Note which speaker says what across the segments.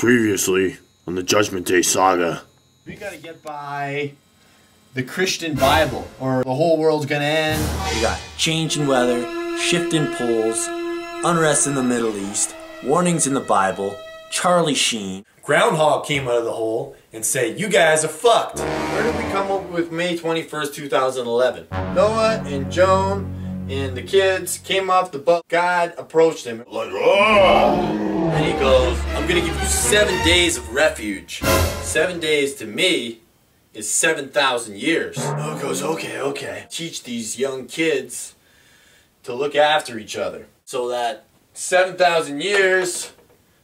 Speaker 1: Previously on the Judgment Day saga.
Speaker 2: We gotta get by the Christian Bible, or the whole world's gonna end.
Speaker 3: We got changing weather, shifting poles, unrest in the Middle East, warnings in the Bible, Charlie Sheen.
Speaker 2: Groundhog came out of the hole and said, "You guys are fucked." Where did we come up with May 21st, 2011? Noah and Joan and the kids came off the boat. God approached him like, "Oh!" And he goes, "I'm gonna give you 7 days of refuge." 7 days to me is 7,000 years. Noah goes, okay. Teach these young kids to look after each other, so that 7,000 years,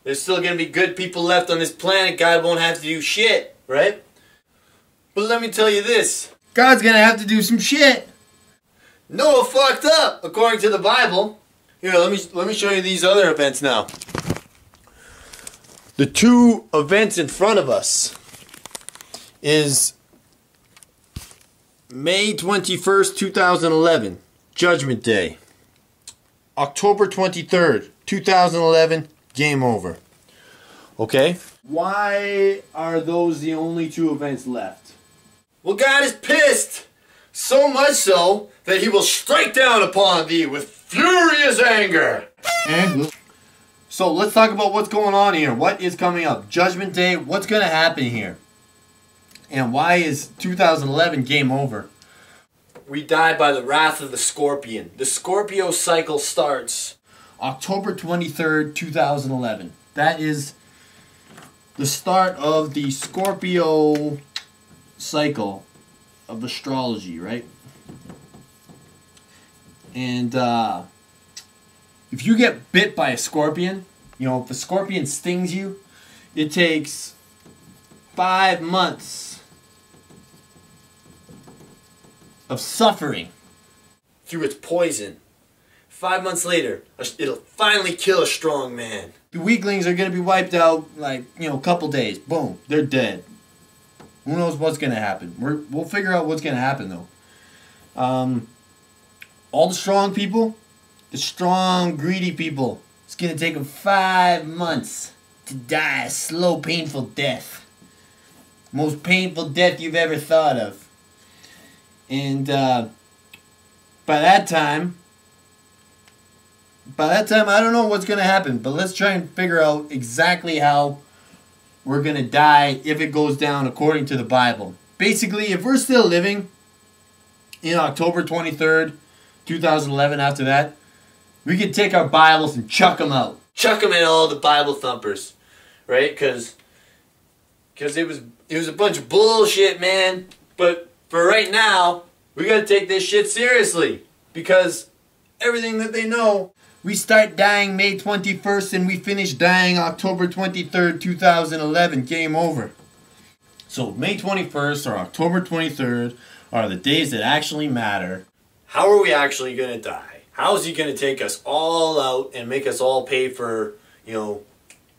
Speaker 2: there's still gonna be good people left on this planet. God won't have to do shit, right? But let me tell you this. God's gonna have to do some shit. Noah fucked up, according to the Bible. Here, let me show you these other events now. The two events in front of us is May 21st, 2011, Judgment Day. October 23rd, 2011, game over. Okay? Why are those the only two events left? Well, God is pissed. So much so that he will strike down upon thee with furious anger. And so let's talk about what's going on here. What is coming up? Judgment Day. What's going to happen here? And why is 2011 game over? We died by the wrath of the scorpion. The Scorpio cycle starts October 23rd, 2011. That is the start of the Scorpio cycle of astrology, right? And if you get bit by a scorpion, you know, if a scorpion stings you, it takes 5 months of suffering through its poison. 5 months later, it'll finally kill a strong man. The weaklings are going to be wiped out, like, you know, a couple days. Boom, they're dead. Who knows what's going to happen? We'll figure out what's going to happen, though. All the strong people, the strong, greedy people, it's going to take them 5 months to die a slow, painful death. Most painful death you've ever thought of. And by that time, I don't know what's going to happen, but let's try and figure out exactly how we're going to die if it goes down according to the Bible. Basically, if we're still living in October 23rd, 2011, after that, we could take our Bibles and chuck them out. Chuck them at all the Bible thumpers, right? Because it was a bunch of bullshit, man. But for right now, we got to take this shit seriously. Because everything that they know, we start dying May 21st and we finish dying October 23rd, 2011. Game over. So May 21st or October 23rd are the days that actually matter. How are we actually going to die? How is he going to take us all out and make us all pay for, you know,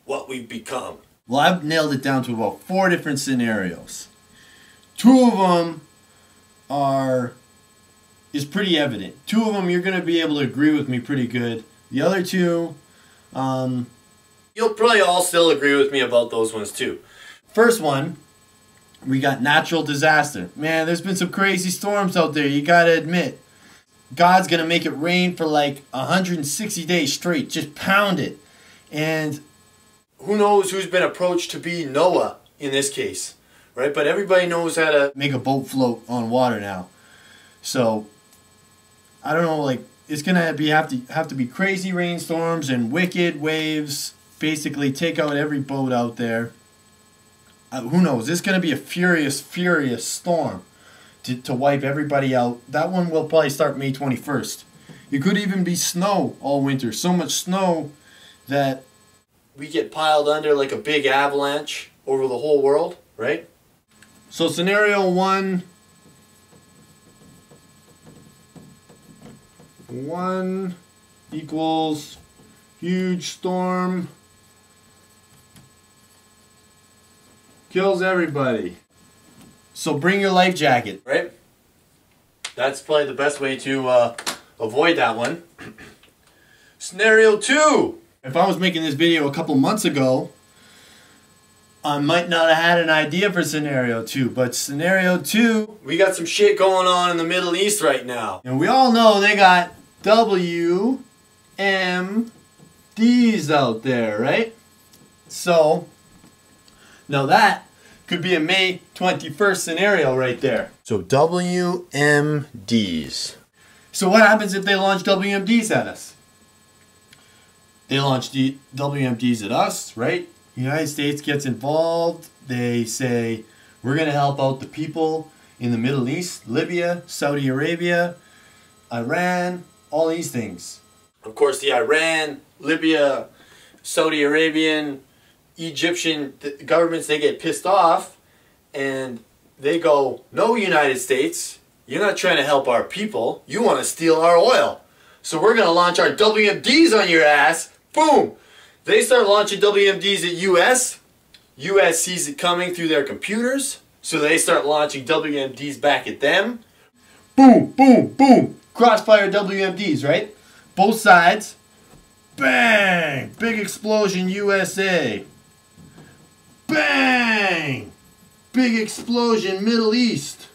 Speaker 2: what we've become? Well, I've nailed it down to about 4 different scenarios. 2 of them is pretty evident. 2 of them you're going to be able to agree with me pretty good. The other 2, you'll probably all still agree with me about those ones too. First one, we got natural disaster. Man, there's been some crazy storms out there, you gotta admit. God's gonna make it rain for like 160 days straight, just pound it. And who knows who's been approached to be Noah in this case, right? But everybody knows how to make a boat float on water now. So, I don't know, like, it's gonna have to be crazy rainstorms and wicked waves. Basically, take out every boat out there. Who knows? It's gonna be a furious, furious storm to wipe everybody out. That one will probably start May 21st. It could even be snow all winter. So much snow that we get piled under like a big avalanche over the whole world, right? So scenario 1. 1 equals huge storm kills everybody. So bring your life jacket, right? That's probably the best way to avoid that one. Scenario 2. If I was making this video a couple months ago, I might not have had an idea for scenario 2, but scenario 2, we got some shit going on in the Middle East right now. And we all know they got WMDs out there, right? So, now that could be a May 21st scenario right there. So WMDs. So what happens if they launch WMDs at us? They launch the WMDs at us, right? The United States gets involved. They say, we're going to help out the people in the Middle East, Libya, Saudi Arabia, Iran, all these things. Of course, the Iran, Libya, Saudi Arabian, Egyptian governments, they get pissed off and they go, no, United States, you're not trying to help our people. You want to steal our oil. So we're going to launch our WMDs on your ass. Boom! They start launching WMDs at US. US sees it coming through their computers. So they start launching WMDs back at them. Boom, boom, boom. Crossfire WMDs, right? Both sides. Bang! Big explosion USA. Bang! Big explosion Middle East.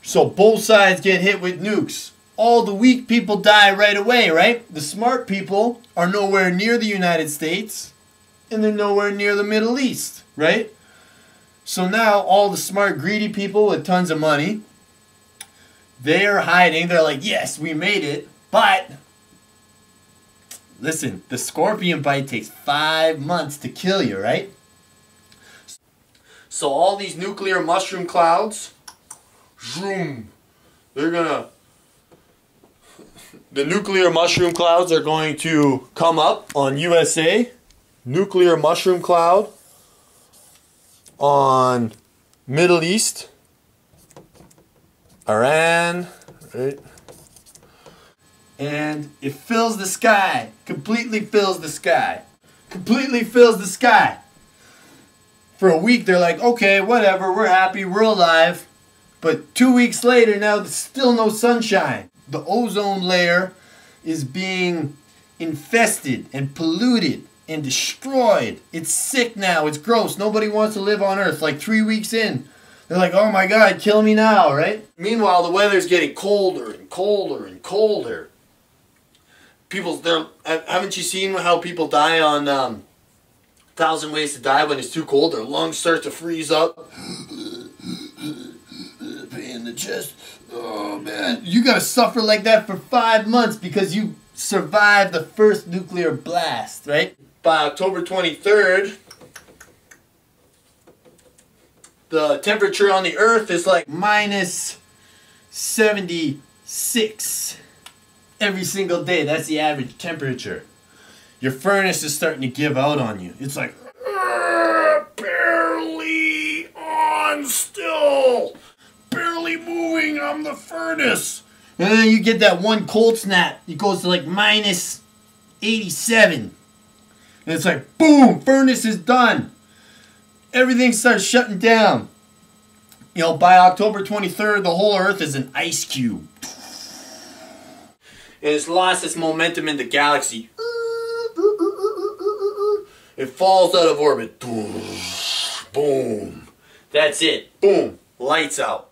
Speaker 2: So both sides get hit with nukes. All the weak people die right away, right? The smart people are nowhere near the United States, and they're nowhere near the Middle East, right? So now all the smart, greedy people with tons of money, they're hiding. They're like, yes, we made it, but listen, the scorpion bite takes 5 months to kill you, right? So all these nuclear mushroom clouds, zoom, the nuclear mushroom clouds are going to come up on USA, nuclear mushroom cloud on Middle East, Iran, right? And it fills the sky, completely fills the sky, completely fills the sky. For a week they're like, okay, whatever, we're happy, we're alive. But 2 weeks later, now there's still no sunshine. The ozone layer is being infested and polluted and destroyed. It's sick now. It's gross. Nobody wants to live on Earth. Like 3 weeks in, they're like, oh my God, kill me now, right? Meanwhile, the weather's getting colder and colder and colder. Haven't you seen how people die on 1,000 Ways to Die when it's too cold? Their lungs start to freeze up. In the chest. Oh man, you gotta suffer like that for 5 months because you survived the first nuclear blast, right? By October 23rd, the temperature on the Earth is like minus 76 every single day. That's the average temperature. Your furnace is starting to give out on you. It's like barely on still. Barely moving, I'm the furnace. And then you get that one cold snap. It goes to like minus 87. And it's like, boom, furnace is done. Everything starts shutting down. You know, by October 23rd, the whole Earth is an ice cube. And it's lost its momentum in the galaxy. It falls out of orbit. Boom. That's it. Boom. Lights out.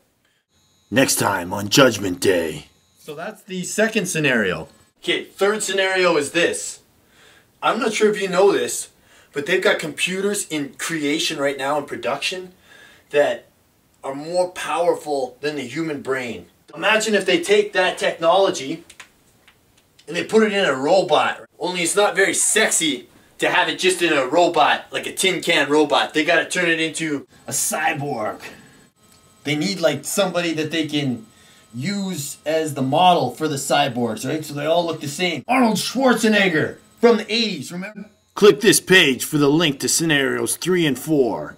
Speaker 1: Next time on Judgment Day.
Speaker 2: So that's the second scenario. Okay, third scenario is this. I'm not sure if you know this, but they've got computers in creation right now in production that are more powerful than the human brain. Imagine if they take that technology and they put it in a robot. Only it's not very sexy to have it just in a robot, like a tin can robot. They gotta turn it into a cyborg. They need like somebody that they can use as the model for the cyborgs, right? So they all look the same. Arnold Schwarzenegger from the 80s, remember?
Speaker 1: Click this page for the link to Scenarios 3 and 4.